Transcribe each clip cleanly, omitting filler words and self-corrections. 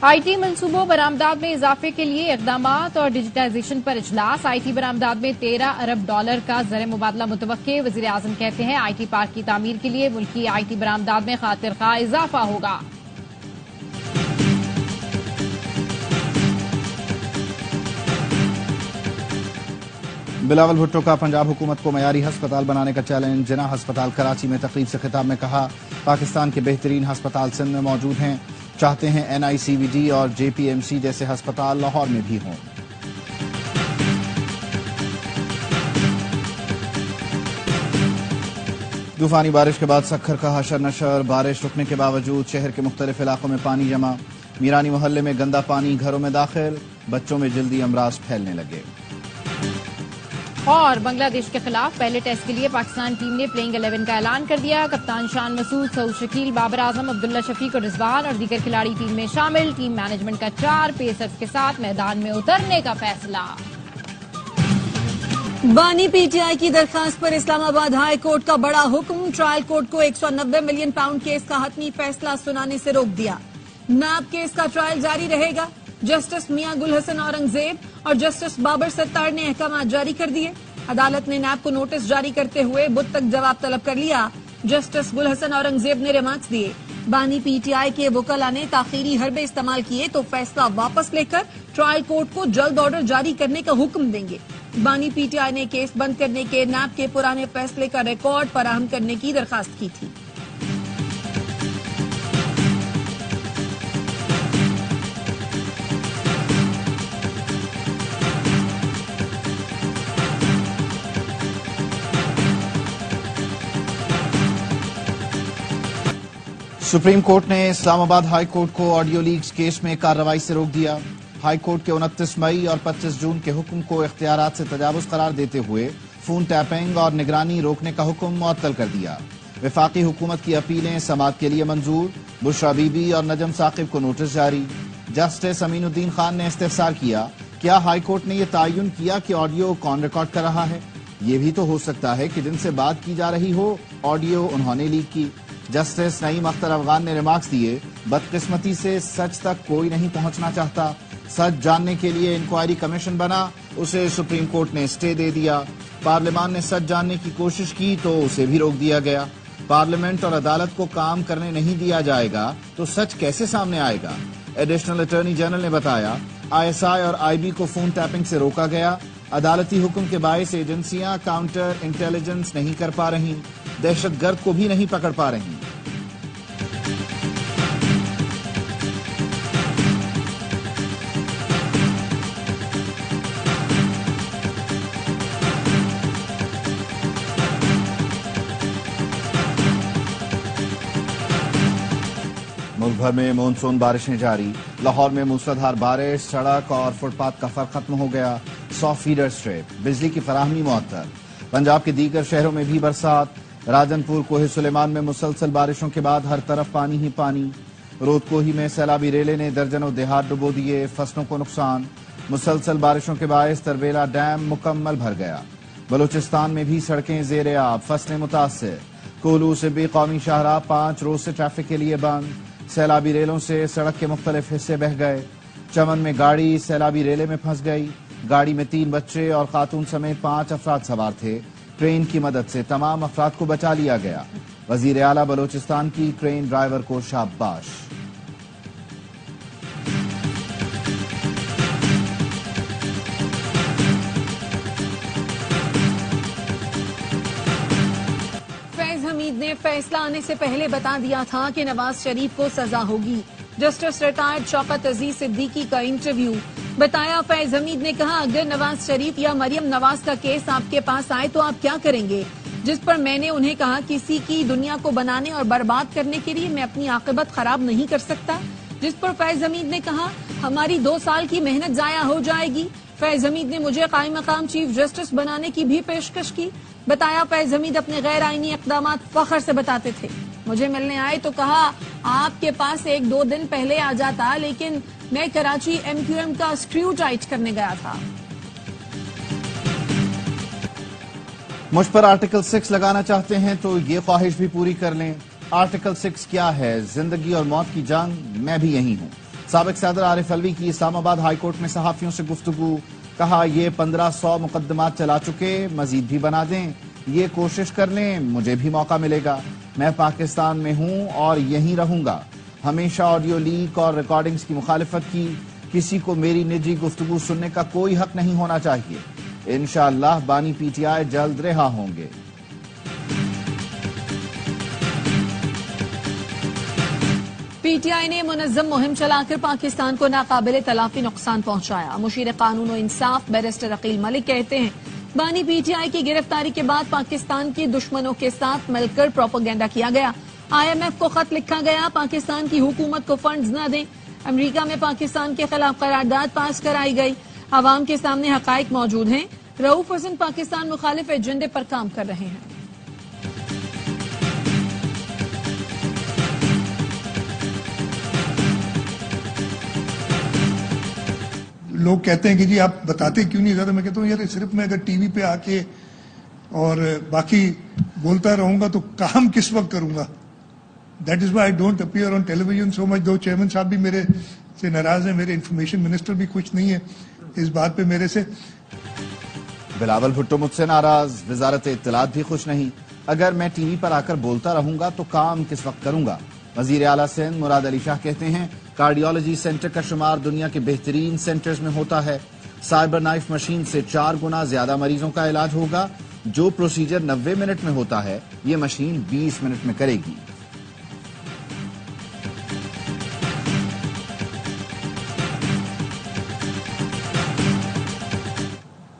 I T منصوبوں برآمدات میں اضافے کے لیے اقدامات اور ڈیجیٹائزیشن پر اجلاس۔ آئی ٹی برآمدات میں $13 ارب کا زر مبادلہ متوقع۔ وزیر اعظم کہتے ہیں آئی ٹی پارک کی تعمیر کے لیے ملکی آئی ٹی برآمدات میں خاطر خواہ اضافہ ہوگا۔ بلاول بھٹو کا پنجاب حکومت کو معیاری ہسپتال بنانے کا چیلنج۔ جناح ہسپتال کراچی میں تقریب سے خطاب میں کہا پاکستان کے بہترین ہسپتال سندھ میں موجود ہیں، چاہتے ہیں این آئی سی وی ڈی اور جے پی ایم سی جیسے ہسپتال لاہور میں بھی ہوں۔ طوفانی بارش کے بعد سکھر کا حشر نشر۔ بارش رکنے کے باوجود شہر کے مختلف علاقوں میں پانی جمع۔ میرانی محلے میں گندا پانی گھروں میں داخل، بچوں میں جلدی امراض پھیلنے لگے۔ اور بنگلہ دیش کے خلاف پہلے ٹیسٹ کے لیے پاکستان ٹیم نے پلئنگ 11 کا اعلان کر دیا۔ کپتان شان مسعود، سعود شکیل، بابر اعظم، عبداللہ شفیق اور رضوان اور دیگر کھلاڑی ٹیم میں شامل۔ ٹیم مینجمنٹ کا 4 پیسرز کے ساتھ میدان میں اترنے کا فیصلہ۔ بانی پی ٹی آئی کی درخواست پر اسلام آباد ہائی کورٹ کا بڑا حکم۔ ٹرائل کورٹ کو 190 ملین پاؤنڈ کیس کا حتمی فیصلہ سنانے سے روک دیا۔ نیب کیس کا ٹرائل جاری رہے گا۔ جسٹس میاں گل حسن اورنگزیب اور جسٹس بابر ستار نے احکامات جاری کر دیے۔ عدالت نے نیب کو نوٹس جاری کرتے ہوئے بدھ تک جواب طلب کر لیا۔ جسٹس گل حسن اورنگزیب نے ریمارکس دیے۔ بانی پی ٹی آئی کے وکلاء نے تاخیری حربے استعمال کیے تو فیصلہ واپس لے کر ٹرائل کورٹ کو جلد آرڈر جاری کرنے کا حکم دیں گے۔ بانی پی ٹی آئی نے کیس بند کرنے کے نیب کے پرانے فیصلے کا ریکارڈ فراہم کرنے کی درخواست کی تھی۔ سپریم کورٹ نے اسلام آباد ہائی کورٹ کو آڈیو لیکس کیس میں کارروائی سے روک دیا۔ ہائی کورٹ کے 29 مئی اور 25 جون کے حکم کو اختیارات سے تجاوز قرار دیتے ہوئے فون ٹیپنگ اور نگرانی روکنے کا حکم معطل کر دیا۔ وفاقی حکومت کی اپیلیں سماعت کے لیے منظور۔ بشرا بی بی اور نجم ثاقب کو نوٹس جاری۔ جسٹس امین الدین خان نے استفسار کیا کیا ہائی کورٹ نے یہ تعین کیا کہ آڈیو کون ریکارڈ کر رہا ہے؟ یہ بھی تو ہو سکتا ہے کہ جن سے بات کی جا رہی ہو آڈیو انہوں نے لیک کی۔ جسٹس نعیم اختر افغان نے ریمارکس دیے بدقسمتی سے سچ تک کوئی نہیں پہنچنا چاہتا۔ سچ جاننے کے لیے انکوائری کمیشن بنا، اسے سپریم کورٹ نے اسٹے دے دیا۔ پارلیمان نے سچ جاننے کی کوشش کی تو اسے بھی روک دیا گیا۔ پارلیمنٹ اور عدالت کو کام کرنے نہیں دیا جائے گا تو سچ کیسے سامنے آئے گا؟ ایڈیشنل اٹارنی جنرل نے بتایا آئی ایس آئی اور آئی بی کو فون ٹیپنگ سے روکا گیا۔ عدالتی حکم کے باعث ایجنسیاں کاؤنٹر انٹیلیجنس نہیں کر پا رہی، دہشت گرد کو بھی نہیں پکڑ پا رہی۔ ملک بھر میں مونسون بارشیں جاری۔ لاہور میں موسلادھار بارش، سڑک اور فٹ پاتھ کا فرق ختم ہو گیا۔ 100 فیڈر اسٹریٹ، بجلی کی فراہمی معطل۔ پنجاب کے دیگر شہروں میں بھی برسات۔ راجن پور کوہ سلیمان میں مسلسل بارشوں کے بعد ہر طرف پانی ہی پانی۔ رود کوہی میں سیلابی ریلے نے درجنوں دیہات ڈبو دیے، فصلوں کو نقصان۔ مسلسل بارشوں کے باعث تربیلا ڈیم مکمل بھر گیا۔ بلوچستان میں بھی سڑکیں زیر آب، فصلیں متاثر۔ کولو سے بھی قومی شاہراہ 5 روز سے ٹریفک کے لیے بند۔ سیلابی ریلوں سے سڑک کے مختلف حصے بہہ گئے۔ چمن میں گاڑی سیلابی ریلے میں پھنس گئی۔ گاڑی میں 3 بچے اور خاتون سمیت 5 افراد سوار تھے۔ ٹرین کی مدد سے تمام افراد کو بچا لیا گیا۔ وزیر اعلیٰ بلوچستان کی ٹرین ڈرائیور کو شاباش۔ نے فیصلہ آنے سے پہلے بتا دیا تھا کہ نواز شریف کو سزا ہوگی۔ جسٹس ریٹائرڈ شوکت عزیز صدیقی کا انٹرویو۔ بتایا فیض حمید نے کہا اگر نواز شریف یا مریم نواز کا کیس آپ کے پاس آئے تو آپ کیا کریں گے؟ جس پر میں نے انہیں کہا کسی کی دنیا کو بنانے اور برباد کرنے کے لیے میں اپنی عاقبت خراب نہیں کر سکتا۔ جس پر فیض حمید نے کہا ہماری 2 سال کی محنت ضائع ہو جائے گی۔ فیض حمید نے مجھے قائم مقام چیف جسٹس بنانے کی بھی پیشکش کی۔ بتایا فیض حمید اپنے غیر آئینی اقدامات فخر سے بتاتے تھے۔ مجھے ملنے آئے تو کہا آپ کے پاس 1-2 دن پہلے آ جاتا، لیکن میں کراچی ایم کیو ایم کا اسکریو ٹائٹ کرنے گیا تھا۔ مجھ پر آرٹیکل 6 لگانا چاہتے ہیں تو یہ خواہش بھی پوری کر لیں۔ آرٹیکل 6 کیا ہے؟ زندگی اور موت کی جنگ، میں بھی یہی ہوں۔ سابق صدر عارف علوی کی اسلام آباد ہائی کورٹ میں صحافیوں سے گفتگو، کہا یہ 1500 مقدمات چلا چکے، مزید بھی بنا دیں، یہ کوشش کر لیں، مجھے بھی موقع ملے گا، میں پاکستان میں ہوں اور یہیں رہوں گا۔ ہمیشہ آڈیو لیک اور ریکارڈنگز کی مخالفت کی، کسی کو میری نجی گفتگو سننے کا کوئی حق نہیں ہونا چاہیے۔ انشاءاللہ بانی پی ٹی آئی جلد رہا ہوں گے۔ پی ٹی آئی نے منظم مہم چلا کر پاکستان کو ناقابل تلافی نقصان پہنچایا۔ مشیر قانون و انصاف بیرسٹر عقیل ملک کہتے ہیں بانی پی ٹی آئی کی گرفتاری کے بعد پاکستان کے دشمنوں کے ساتھ مل کر پروپیگنڈا کیا گیا۔ آئی ایم ایف کو خط لکھا گیا پاکستان کی حکومت کو فنڈز نہ دیں۔ امریکہ میں پاکستان کے خلاف قرارداد پاس کرائی گئی۔ عوام کے سامنے حقائق موجود ہیں۔ رؤوف حسن پاکستان مخالف ایجنڈے پر کام کر رہے ہیں۔ لوگ کہتے ہیں کہ جی آپ بتاتے کیوں نہیں زیادہ؟ میں کہتا ہوں یار صرف میں اگر ٹی وی پہ آ کے اور باقی بولتا رہوں گا تو کام کس وقت کروں گا؟ That is why I don't appear on television so much. دو چیئرمین صاحب بھی میرے سے ناراض ہیں، میرے انفارمیشن منسٹر بھی خوش نہیں ہے اس بات پہ میرے سے۔ بلاول بھٹو مجھ سے ناراض، وزارت اطلاعات بھی خوش نہیں، اگر میں ٹی وی پر آ کر بولتا رہوں گا تو کام کس وقت کروں گا؟ وزیر اعلیٰ سندھ مراد علی شاہ کہتے ہیں کارڈیالوجی سینٹر کا شمار دنیا کے بہترین سینٹرز میں ہوتا ہے، سائبر نائف مشین سے 4 گنا زیادہ مریضوں کا علاج ہوگا، جو پروسیجر 90 منٹ میں ہوتا ہے یہ مشین 20 منٹ میں کرے گی۔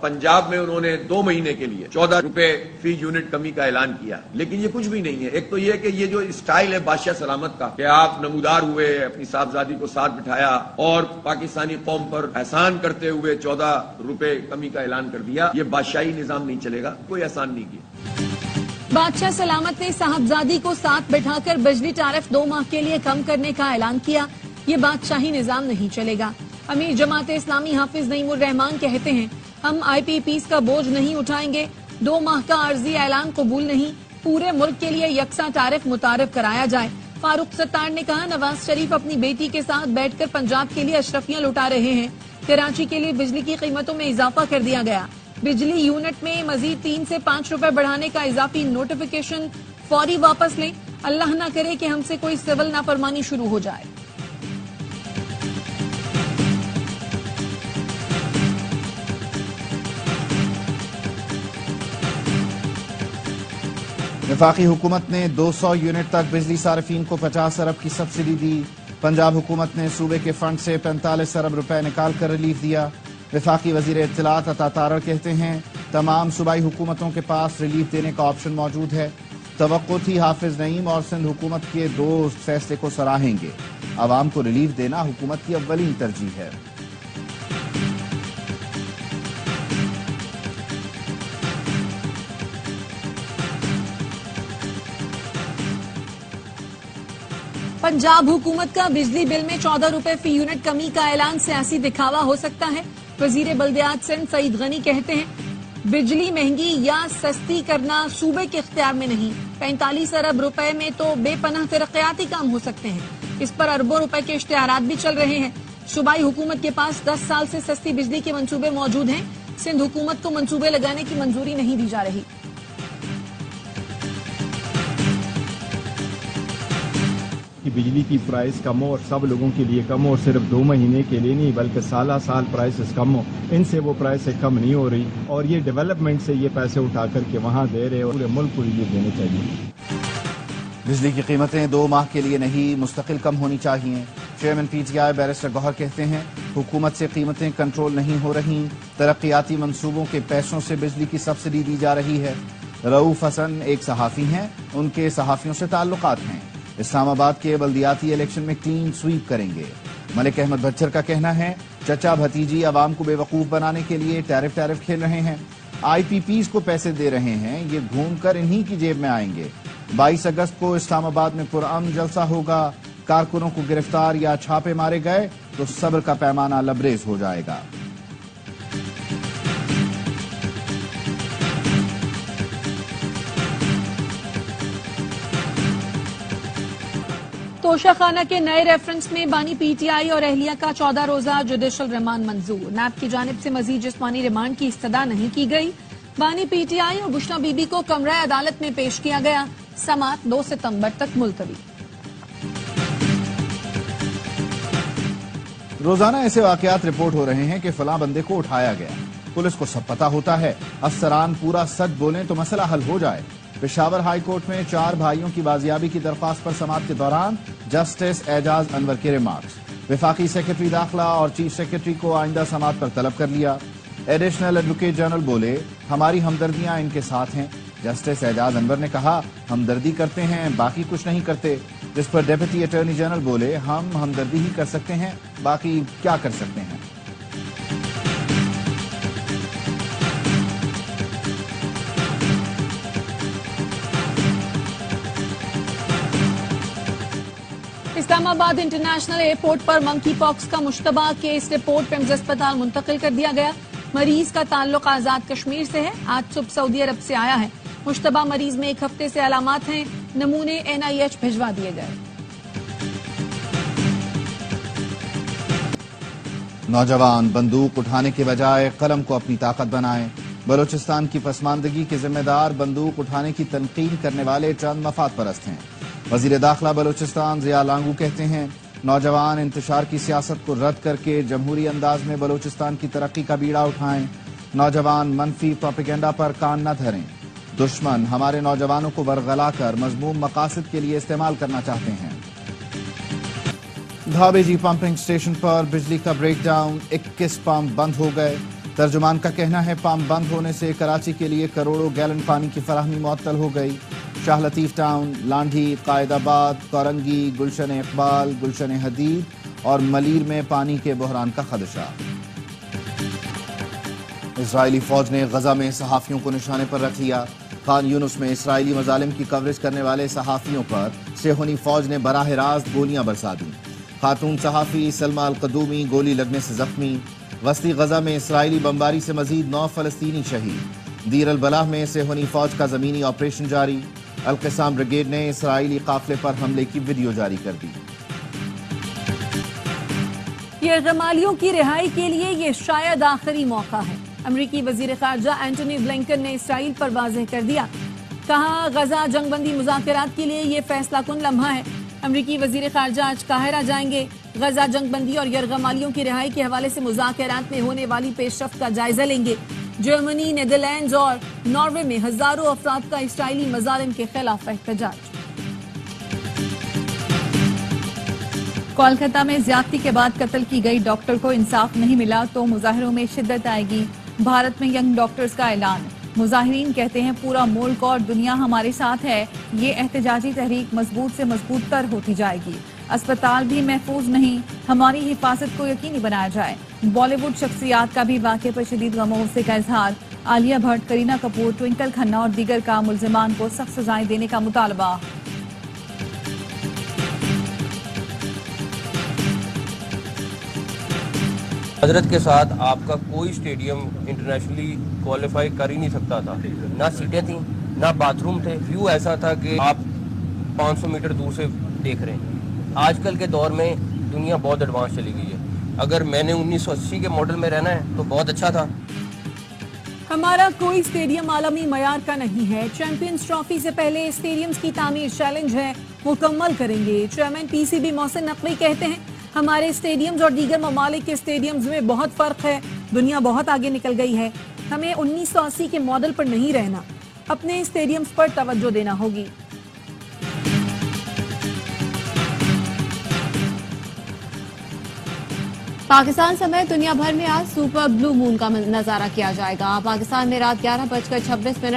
پنجاب میں انہوں نے 2 مہینے کے لیے 14 روپے فی یونٹ کمی کا اعلان کیا، لیکن یہ کچھ بھی نہیں ہے۔ ایک تو یہ کہ یہ جو اسٹائل ہے بادشاہ سلامت کا کہ آپ نمودار ہوئے، اپنی صاحبزادی کو ساتھ بٹھایا اور پاکستانی قوم پر احسان کرتے ہوئے 14 روپے کمی کا اعلان کر دیا، یہ بادشاہی نظام نہیں چلے گا، کوئی احسان نہیں کیا۔ بادشاہ سلامت نے صاحبزادی کو ساتھ بٹھا کر بجلی ٹیرف 2 ماہ کے لیے کم کرنے کا اعلان کیا، یہ بادشاہی نظام نہیں چلے گا۔ امیر جماعت اسلامی حافظ نعیم الرحمان کہتے ہیں ہم آئی پی پیز کا بوجھ نہیں اٹھائیں گے، 2 ماہ کا عارضی اعلان قبول نہیں، پورے ملک کے لیے یکساں ٹیرف متعارف کرایا جائے۔ فاروق ستار نے کہا نواز شریف اپنی بیٹی کے ساتھ بیٹھ کر پنجاب کے لیے اشرفیاں لٹا رہے ہیں۔ کراچی کے لیے بجلی کی قیمتوں میں اضافہ کر دیا گیا، بجلی یونٹ میں مزید 3 سے 5 روپے بڑھانے کا اضافی نوٹیفیکیشن فوری واپس لیں، اللہ نہ کرے کہ ہم سے کوئی سول نافرمانی شروع ہو جائے۔ وفاقی حکومت نے 200 یونٹ تک بجلی صارفین کو 50 ارب کی سبسڈی دی۔ پنجاب حکومت نے صوبے کے فنڈ سے 45 ارب روپے نکال کر ریلیف دیا۔ وفاقی وزیر اطلاعات عطا تارڑ کہتے ہیں تمام صوبائی حکومتوں کے پاس ریلیف دینے کا آپشن موجود ہے۔ توقع تھی حافظ نعیم اور سندھ حکومت کے دوست فیصلے کو سراہیں گے، عوام کو ریلیف دینا حکومت کی اولین ترجیح ہے۔ پنجاب حکومت کا بجلی بل میں 14 روپے فی یونٹ کمی کا اعلان سیاسی دکھاوا ہو سکتا ہے۔ وزیر بلدیات سندھ سعید غنی کہتے ہیں بجلی مہنگی یا سستی کرنا صوبے کے اختیار میں نہیں، 45 ارب روپے میں تو بے پناہ ترقیاتی کام ہو سکتے ہیں، اس پر اربوں روپے کے اشتہارات بھی چل رہے ہیں۔ صوبائی حکومت کے پاس 10 سال سے سستی بجلی کے منصوبے موجود ہیں، سندھ حکومت کو منصوبے لگانے کی منظوری نہیں دی جا رہی۔ بجلی کی پرائس کم ہو اور سب لوگوں کے لیے کم ہو، اور صرف 2 مہینے کے لیے نہیں بلکہ سالہ سال پرائسز کم ہو، ان سے وہ پرائسیں کم نہیں ہو رہی، اور یہ ڈیولپمنٹ سے یہ پیسے اٹھا کر کے وہاں دے رہے اور پورے ملک کو ریلیف دینے چاہیے۔ بجلی کی قیمتیں 2 ماہ کے لیے نہیں مستقل کم ہونی چاہیے۔ Chairman P T I barrister Gohar کہتے ہیں حکومت سے قیمتیں کنٹرول نہیں ہو رہی، ترقیاتی منصوبوں کے پیسوں سے بجلی کی سبسڈی دی جا رہی ہے۔ رؤوف حسن ایک صحافی ہیں، ان کے صحافیوں سے تعلقات ہیں، اسلام آباد کے بلدیاتی الیکشن میں کلین سویپ کریں گے۔ ملک احمد بچر کا کہنا ہے چچا بھتیجی عوام کو بے وقوف بنانے کے لیے ٹیرف کھیل رہے ہیں، آئی پی پیز کو پیسے دے رہے ہیں، یہ گھوم کر انہی کی جیب میں آئیں گے۔ 22 اگست کو اسلام آباد میں پرامن جلسہ ہوگا، کارکنوں کو گرفتار یا چھاپے مارے گئے تو صبر کا پیمانہ لبریز ہو جائے گا۔ توشہ خانہ کے نئے ریفرنس میں بانی پی ٹی آئی اور اہلیہ کا 14 روزہ جوڈیشل ریمانڈ منظور. نیب کی جانب سے مزید جسمانی ریمانڈ کی استدعا نہیں کی گئی. بانی پی ٹی آئی اور گشنا بی بی کو کمرہ عدالت میں پیش کیا گیا. سماعت 2 ستمبر تک ملتوی. روزانہ ایسے واقعات رپورٹ ہو رہے ہیں کہ فلاں بندے کو اٹھایا گیا. پولیس کو سب پتا ہوتا ہے. افسران پورا سچ بولیں تو مسئلہ حل ہو جائے. پشاور ہائی کورٹ میں 4 بھائیوں کی بازیابی کی درخواست پر سماعت کے دوران جسٹس اعجاز انور کے ریمارکس. وفاقی سیکرٹری داخلہ اور چیف سیکرٹری کو آئندہ سماعت پر طلب کر لیا. ایڈیشنل ایڈوکیٹ جنرل بولے ہماری ہمدردیاں ان کے ساتھ ہیں. جسٹس اعجاز انور نے کہا ہمدردی کرتے ہیں باقی کچھ نہیں کرتے. جس پر ڈیپٹی اٹارنی جنرل بولے ہم ہمدردی ہی کر سکتے ہیں باقی کیا کر سکتے ہیں. اسلام آباد انٹرنیشنل ایئرپورٹ پر منکی پاکس کا مشتبہ کیس رپورٹ پیمز اسپتال منتقل کر دیا گیا. مریض کا تعلق آزاد کشمیر سے ہے. آج صبح سعودی عرب سے آیا ہے. مشتبہ مریض میں 1 ہفتے سے علامات ہیں. نمونے NIH بھجوا دیے گئے. نوجوان بندوق اٹھانے کے بجائے قلم کو اپنی طاقت بنائیں. بلوچستان کی پسماندگی کے ذمہ دار بندوق اٹھانے کی تنقید کرنے والے چند مفاد پرست ہیں. وزیر داخلہ بلوچستان ضیاء لانگو کہتے ہیں نوجوان انتشار کی سیاست کو رد کر کے جمہوری انداز میں بلوچستان کی ترقی کا بیڑا اٹھائیں. نوجوان منفی پروپیگنڈا پر کان نہ دھریں. دشمن ہمارے نوجوانوں کو ورغلا کر مذموم مقاصد کے لیے استعمال کرنا چاہتے ہیں. دھابے جی پمپنگ اسٹیشن پر بجلی کا بریک ڈاؤن. 21 پمپ بند ہو گئے. ترجمان کا کہنا ہے پمپ بند ہونے سے کراچی کے لیے کروڑوں گیلن پانی کی فراہمی معطل ہو گئی. شاہ لطیف ٹاؤن، لانڈھی، قائد آباد، کورنگی، گلشن اقبال، گلشن حدید اور ملیر میں پانی کے بحران کا خدشہ. اسرائیلی فوج نے غزہ میں صحافیوں کو نشانے پر رکھ لیا. خان یونس میں اسرائیلی مظالم کی کوریج کرنے والے صحافیوں پر صہیونی فوج نے براہ راست گولیاں برسا دیں. خاتون صحافی سلمى القدومی گولی لگنے سے زخمی. وسطی غزہ میں اسرائیلی بمباری سے مزید 9 فلسطینی شہید. دیر البلح میں صہیونی فوج کا زمینی آپریشن جاری. القسام بریگیڈ نے اسرائیلی قافلے پر حملے کی ویڈیو جاری کر دی. یرغمالیوں کی رہائی کے لیے یہ شاید آخری موقع ہے. امریکی وزیر خارجہ اینٹونی بلنکن نے اسرائیل پر واضح کر دیا. کہا غزہ جنگ بندی مذاکرات کے لیے یہ فیصلہ کن لمحہ ہے. امریکی وزیر خارجہ آج قاہرہ جائیں گے. غزہ جنگ بندی اور یرغمالیوں کی رہائی کے حوالے سے مذاکرات میں ہونے والی پیش رفت کا جائزہ لیں گے. جرمنی، نیدرلینڈز اور ناروے میں ہزاروں افراد کا اسرائیلی مظالم کے خلاف احتجاج. کولکتہ میں زیادتی کے بعد قتل کی گئی ڈاکٹر کو انصاف نہیں ملا تو مظاہروں میں شدت آئے گی. بھارت میں ینگ ڈاکٹرز کا اعلان. مظاہرین کہتے ہیں پورا ملک اور دنیا ہمارے ساتھ ہے. یہ احتجاجی تحریک مضبوط سے مضبوط تر ہوتی جائے گی. اسپتال بھی محفوظ نہیں. ہماری حفاظت کو یقینی بنایا جائے. بالی ووڈ شخصیات کا بھی واقعے پر شدید غم و غصے کا اظہار. عالیہ بھٹ، کرینہ کپور، ٹوئنکل کھنہ اور دیگر کا ملزمان کو سخت سزائیں دینے کا مطالبہ. حضرت کے ساتھ آپ کا کوئی اسٹیڈیم انٹرنیشنلی کوالیفائی کر ہی نہیں سکتا تھا. نہ سیٹیں تھیں، نہ باتھ روم تھے. ویو ایسا تھا کہ آپ 500 میٹر دور سے دیکھ رہے ہیں. آج کل کے دور میں دنیا بہت ایڈوانس چلی گئی ہے. اگر میں نے 1980 کے ماڈل میں رہنا ہے تو بہت اچھا تھا. ہمارا کوئی اسٹیڈیم عالمی معیار کا نہیں ہے. چیمپئنز ٹرافی سے پہلے اسٹیڈیمز کی تعمیر چیلنج ہے، مکمل کریں گے. چیئرمین PCB محسن نقوی کہتے ہیں ہمارے اسٹیڈیمز اور دیگر ممالک کے اسٹیڈیمز میں بہت فرق ہے. دنیا بہت آگے نکل گئی ہے. ہمیں 1980 کے ماڈل پر نہیں رہنا. اپنے اسٹیڈیمز پر توجہ دینا ہوگی. پاکستان سمیت دنیا بھر میں آج سپر بلو مون کا نظارہ کیا جائے گا. پاکستان میں رات 11:26 پر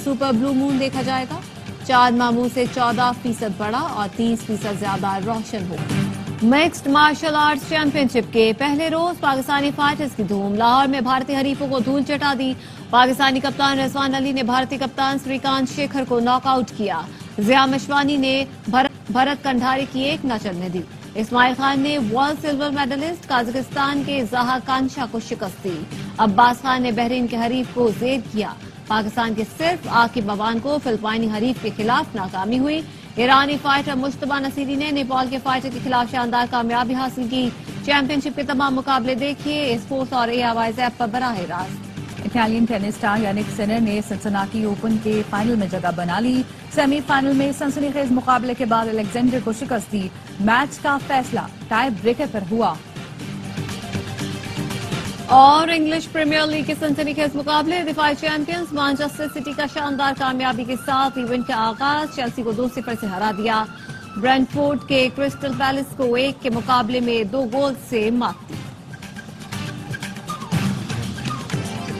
سپر بلو مون دیکھا جائے گا. چاند معمول سے 14% بڑا اور 30% زیادہ روشن ہوگا. مکسڈ مارشل آرٹس چیمپئن شپ کے پہلے روز پاکستانی فائٹرز کی دھوم. لاہور میں بھارتی حریفوں کو دھول چٹا دی. پاکستانی کپتان رضوان علی نے بھارتی کپتان سری کانت شیکھر کو ناک آؤٹ کیا. ضیاء مشوانی نے بھرت کنڈھاری کی ایک نہ چلنے دی. اسماعیل خان نے ورلڈ سلور میڈلسٹ قازقستان کے زہا کانشا کو شکست دی. عباس خان نے بحرین کے حریف کو زیر کیا. پاکستان کے صرف عاقب بوان کو فلپائنی حریف کے خلاف ناکامی ہوئی. ایرانی فائٹر مجتبیٰ نصیری نے نیپال کے فائٹر کے خلاف شاندار کامیابی حاصل کی. چیمپئن شپ کے تمام مقابلے دیکھیے اسپورٹس اور ARY ایپ پر براہ راست. اٹالین ٹینس اسٹار یانک سنر نے سنسناٹی اوپن کے فائنل میں جگہ بنا لی. سیمی فائنل میں سنسنی خیز مقابلے کے بعد الیگزینڈر کو شکست دی. میچ کا فیصلہ ٹائی بریکر پر ہوا. اور انگلش پریمیئر لیگ کے سنسنی خیز مقابلے دفاعی چیمپئنز مانچسٹر سٹی کا شاندار کامیابی کے ساتھ ایونٹ کا آغاز. چیلسی کو 2-0 سے ہرا دیا. برینٹ فورڈ کے کرسٹل پیلس کو 1 کے مقابلے میں 2 گول سے مات دی.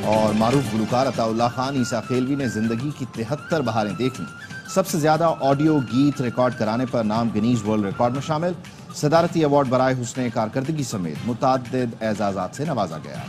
اور معروف گلوکار عطا اللہ خان عیسیٰ خیلوی نے زندگی کی 73 بہاریں دیکھ لیں. سب سے زیادہ آڈیو گیت ریکارڈ کرانے پر نام گنیز ورلڈ ریکارڈ میں شامل. صدارتی ایوارڈ برائے حسن کارکردگی سمیت متعدد اعزازات سے نوازا گیا.